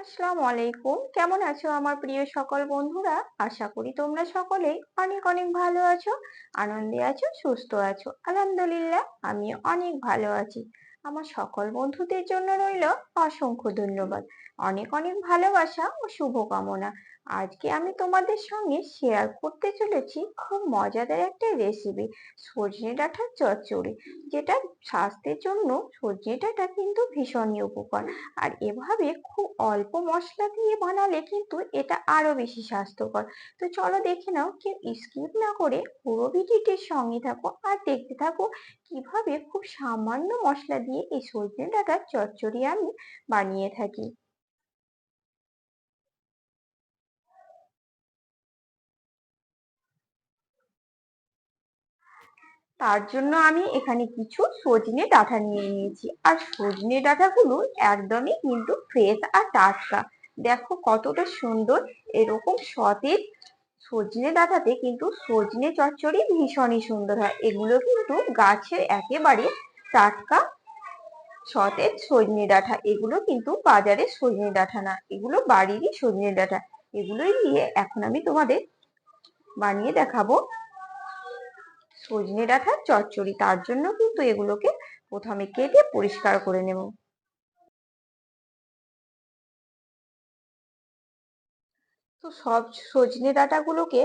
আসসালামু আলাইকুম। কেমন আছো আমার প্রিয় সকল বন্ধুরা? আশা করি তোমরা সকলেই অনেক অনেক ভালো আছো, আনন্দে আছো, সুস্থ আছো। আলহামদুলিল্লাহ আমিও অনেক ভালো আছি। আমার সকল বন্ধুদের জন্য রইল অসংখ্য ধন্যবাদ, অনেক অনেক ভালোবাসা ও শুভকামনা। আজকে আমি তোমাদের সঙ্গে শেয়ার করতে চলেছি খুব মজাদার একটা রেসিপি, সজনে ডাঁটার চচ্চড়ি, যেটা স্বাস্থ্যের জন্য সজনে ডাঁটা কিন্তু ভীষণই উপকার। আর এভাবে খুব অল্প মশলা দিয়ে বানালে কিন্তু এটা আরো বেশি স্বাস্থ্যকর। তো চলো দেখে নাও, কেউ স্কিপ না করে পুরো ভিডিওটির সঙ্গে থাকো আর দেখতে থাকো কিভাবে খুব সামান্য মশলা দিয়ে এই সজনে ডাঁটার চচ্চড়ি আমি বানিয়ে থাকি। তার জন্য আমি এখানে কিছু সজনে ডাঁটা নিয়ে নিয়েছি, আর সজনে ডাঁটাগুলো একদমই কিন্তু ফ্রেশ আর টাটকা। দেখো কতটা সুন্দর, এরকম সতেজ সজনে ডাঁটাতে কিন্তু সজনে চচ্চড়ি ভীষণই সুন্দর হয়। এগুলো কিন্তু গাছের একেবারে টাটকা সতেজ সজনে ডাঁটা, এগুলো কিন্তু বাজারে সজনে ডাঁটা না, এগুলো বাড়িরই সজনে ডাঁটা। এগুলোই দিয়ে এখন আমি তোমাদের বানিয়ে দেখাবো সজনে ডাঁটার চচ্চড়ি। তার জন্য কিন্তু এগুলোকে প্রথমে কেটে পরিষ্কার করে নেব। তো সব সজনে ডাঁটাগুলোকে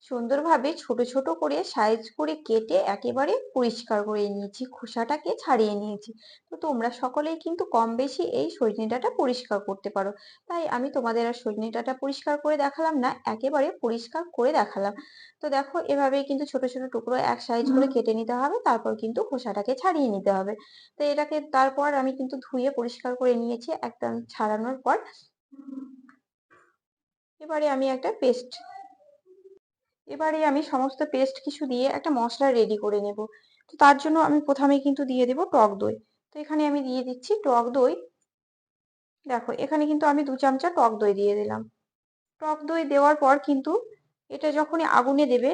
সুন্দরভাবে ছোট ছোট করে সাইজ করে কেটে একেবারে পরিষ্কার করে নিয়েছি, খোসাটাকে ছাড়িয়ে নিয়েছি। তো তোমরা সকলেই কিন্তু কম বেশি এই সজনে ডাঁটা পরিষ্কার করতে পারো, তাই আমি তোমাদের আর সজনে ডাঁটা পরিষ্কার করে দেখালাম না, একেবারে পরিষ্কার করে দেখালাম। তো দেখো এভাবেই কিন্তু ছোট ছোট টুকরো এক সাইজ করে কেটে নিতে হবে, তারপর কিন্তু খোসাটাকে ছাড়িয়ে নিতে হবে। তো এটাকে তারপর আমি কিন্তু ধুয়ে পরিষ্কার করে নিয়েছি একদম ছাড়ানোর পর। এবারে আমি একটা পেস্ট এবারে আমি সমস্ত পেস্ট কিছু দিয়ে একটা মশলা রেডি করে নেব। তো তার জন্য আমি প্রথমে কিন্তু দিয়ে দেব টক দই। তো এখানে আমি দিয়ে দিচ্ছি টক দই। দেখো এখানে কিন্তু আমি 2 চামচা টক দই দিয়ে দিলাম। টক দই দেওয়ার পর কিন্তু এটা যখনই আগুনে দেবে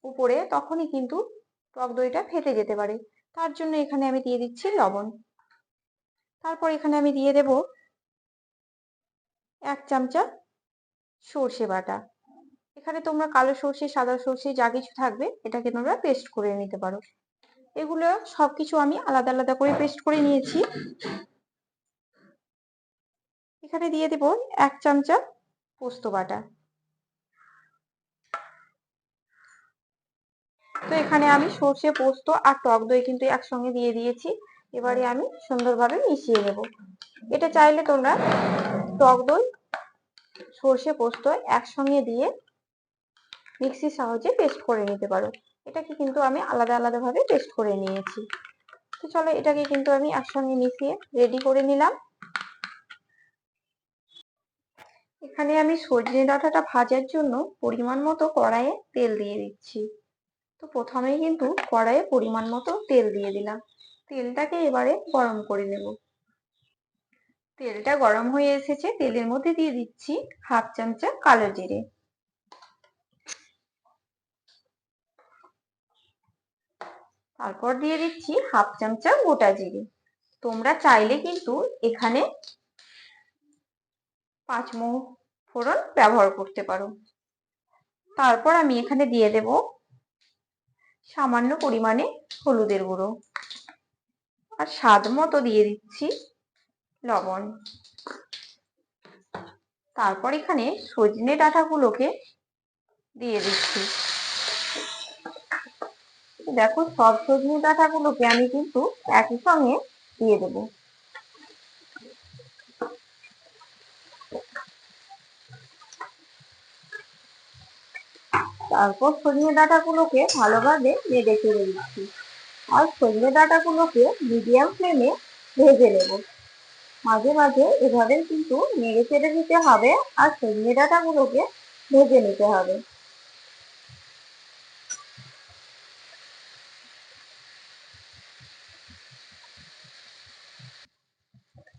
উপরে, তখনই কিন্তু টক দইটা ফেটে যেতে পারে। তার জন্য এখানে আমি দিয়ে দিচ্ছি লবণ। তারপর এখানে আমি দিয়ে দেব 1 চামচা সর্ষে বাটা। এখানে তোমরা কালো সর্ষে, সাদা সর্ষে যা কিছু থাকবে এটাকে তোমরা পেস্ট করে নিতে পারো। এগুলো সবকিছু আমি আলাদা আলাদা করে পেস্ট করে নিয়েছি। এখানে দিয়ে দেব 1 চামচা পোস্ত বাটা। তো এখানে আমি সর্ষে, পোস্ত আর টক দই কিন্তু একসঙ্গে দিয়ে দিয়েছি। এবারে আমি সুন্দরভাবে মিশিয়ে নেব। এটা চাইলে তোমরা টক দই, সর্ষে, পোস্ত একসঙ্গে দিয়ে মিক্সির সাহায্যে পেস্ট করে নিতে পারো। এটাকে কিন্তু আমি আলাদা আলাদা ভাবে পেস্ট করে নিয়েছি। তো চলো এটাকে কিন্তু আমি একসঙ্গে মিশিয়ে রেডি করে নিলাম। এখানে আমি সজনে ডাঁটাটা ভাজার জন্য পরিমাণ মতো কড়াইয়ে তেল দিয়ে দিচ্ছি। তো প্রথমেই কিন্তু কড়াইয়ে পরিমাণ মতো তেল দিয়ে দিলাম। তেলটাকে এবারে গরম করে নেব। তেলটা গরম হয়ে এসেছে, তেলের মধ্যে দিয়ে দিচ্ছি 1/2 চামচা কালো জিরে। তারপর দিয়ে দিচ্ছি 1/2 চামচা গোটা জিরে। তোমরা চাইলে কিন্তু এখানে 5 ফোড়ন ব্যবহার করতে পারো। তারপর আমি এখানে দিয়ে দেব সামান্য পরিমাণে হলুদের গুঁড়ো, আর স্বাদ মতো দিয়ে দিচ্ছি লবণ। তারপর এখানে সজনে ডাঁটাগুলোকে দিয়ে দিচ্ছি। দেখো সব সজনে ডাঁটাগুলোকে আমি কিন্তু একই সঙ্গে দিয়ে দেব। তারপর সজনে ডাঁটাগুলোকে ভালোভাবে নেড়ে চেড়ে দিচ্ছি, আর সজনে ডাঁটাগুলোকে মিডিয়াম ফ্লেমে ভেজে নেব। মাঝে মাঝে এভাবে কিন্তু নেড়ে চেড়ে দিতে হবে, আর সজনে ডাঁটাগুলোকে ভেজে নিতে হবে।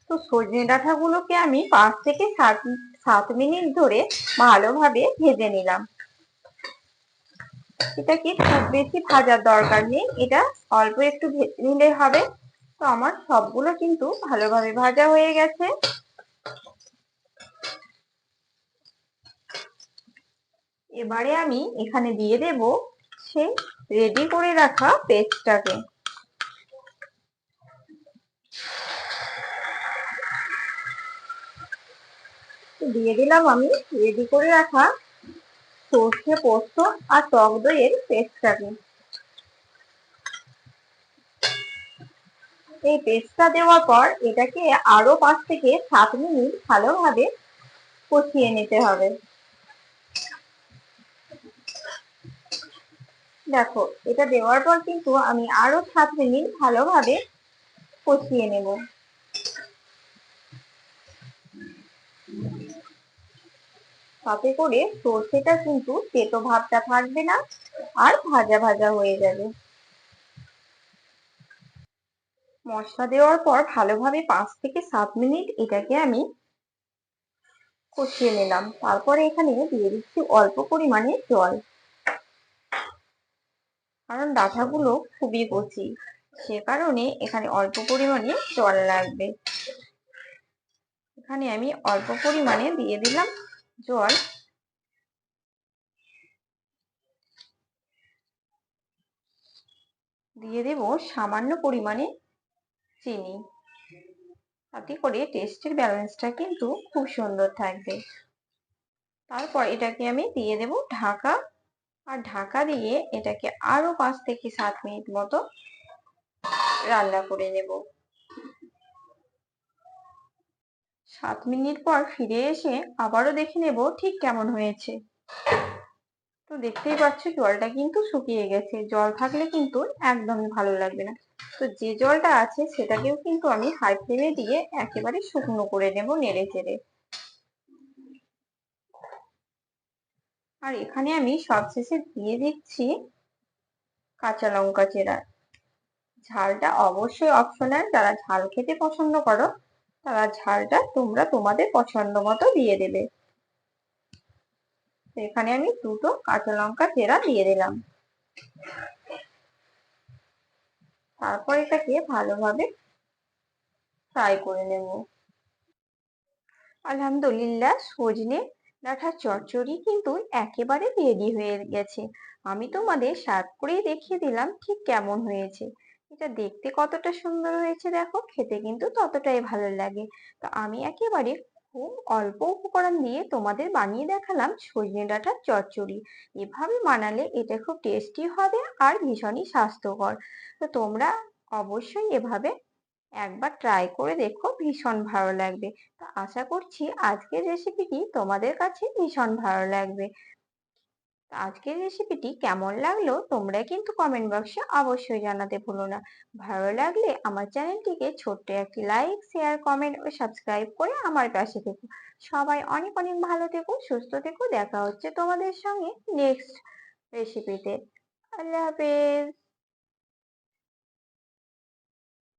তো সজনে ডাঁটাগুলোকে আমি 5 থেকে 7 মিনিট ধরে ভালোভাবে ভেজে নিলাম। এটাকে খুব বেশি ভাজার দরকার নেই, এটা অল্প একটু ভেজে নিলে হবে। তো আমার সবগুলো কিন্তু ভালোভাবে ভাজা হয়ে গেছে। এবারে আমি এখানে দিয়ে দেব সেই রেডি করে রাখা পেস্টটাকে। দিয়ে দিলাম আমি রেডি করে রাখা সর্ষে পোস্ত আর টক দইয়ের পেস্টটাকে। এই পেস্টটা দেওয়ার পর এটাকে আরো 5 থেকে 7 মিনিট ভালোভাবে কষিয়ে নিতে হবে। দেখো, এটা দেওয়ার পর কিন্তু আমি আরো 7 মিনিট ভালোভাবে কষিয়ে নেব। তাতে করে সর্ষেটা কিন্তু তেতো ভাবটা থাকবে না আর ভাজা ভাজা হয়ে যাবে। মশলা দেওয়ার পর ভালোভাবে 5 থেকে 7 মিনিট এটাকে আমি কষিয়ে নিলাম। তারপরে এখানে দিয়ে দিচ্ছি অল্প পরিমাণে জল, কারণ ডাঁটাগুলো খুবই কচি, সে কারণে এখানে অল্প পরিমাণে জল লাগবে। এখানে আমি অল্প পরিমাণে দিয়ে দিলাম জল। দিয়ে দেব সামান্য পরিমাণে চিনি, তাতে করে টেস্টের ব্যালেন্সটা কিন্তু খুব সুন্দর থাকবে। তারপর এটাকে আমি দিয়ে দেব ঢাকা, আর ঢাকা দিয়ে এটাকে আরো 5 থেকে 7 মিনিট মতো রান্না করে নেব। 7 মিনিট পর ফিরে এসে আবারও দেখে নেব ঠিক কেমন হয়েছে। তো দেখতেই পাচ্ছ জলটা কিন্তু শুকিয়ে গেছে। জল থাকলে কিন্তু একদমই ভালো লাগবে না। তো যে জলটা আছে সেটাকেও কিন্তু আমি হাই ফ্লেমে দিয়ে একেবারে শুকনো করে নেব নেড়ে চেড়ে। আর এখানে আমি সবশেষে দিয়ে দিচ্ছি কাঁচা লঙ্কা চেরা। ঝালটা অবশ্যই অপশনাল, যারা ঝাল খেতে পছন্দ করো তারা ঝালটা তোমরা তোমাদের পছন্দ মতো দিয়ে দেবে। এখানে আমি 2টো কাঁচা লঙ্কা চেরা দিয়ে দিলাম। তারপর এটাকে ভালোভাবে ফ্রাই করে নেব। আলহামদুলিল্লাহ, সজনে ডাঁটার চচ্চড়ি কিন্তু একেবারে রেডি হয়ে গেছে। আমি তোমাদের সার্ভ করে দেখিয়ে দিলাম ঠিক কেমন হয়েছে। এটা দেখতে কতটা সুন্দর হয়েছে দেখো, খেতে কিন্তু ততটাই ভালো লাগে। তো আমি একেবারে খুব অল্প উপকরণ দিয়ে তোমাদের বানিয়ে দেখালাম সজনে ডাঁটার চচ্চড়ি। এভাবে বানালে এটা খুব টেস্টি হবে আর ভীষণই স্বাস্থ্যকর। তো তোমরা অবশ্যই এভাবে একবার ট্রাই করে দেখো, ভীষণ ভালো লাগবে। তো আশা করছি আজকের রেসিপিটি তোমাদের কাছে ভীষণ ভালো লাগবে। তো আজকের রেসিপিটি কেমন লাগলো তোমরা কিন্তু কমেন্ট বক্সে অবশ্যই জানাতে ভুলো না। ভালো লাগলে আমার চ্যানেলটিকে ছোট্ট একটি লাইক, শেয়ার, কমেন্ট ও সাবস্ক্রাইব করে আমার পাশে থেকো। সবাই অনেক অনেক ভালো থেকো, সুস্থ থেকো। দেখা হচ্ছে তোমাদের সঙ্গে নেক্সট রেসিপিতে। আল্লাহ হাফেজ।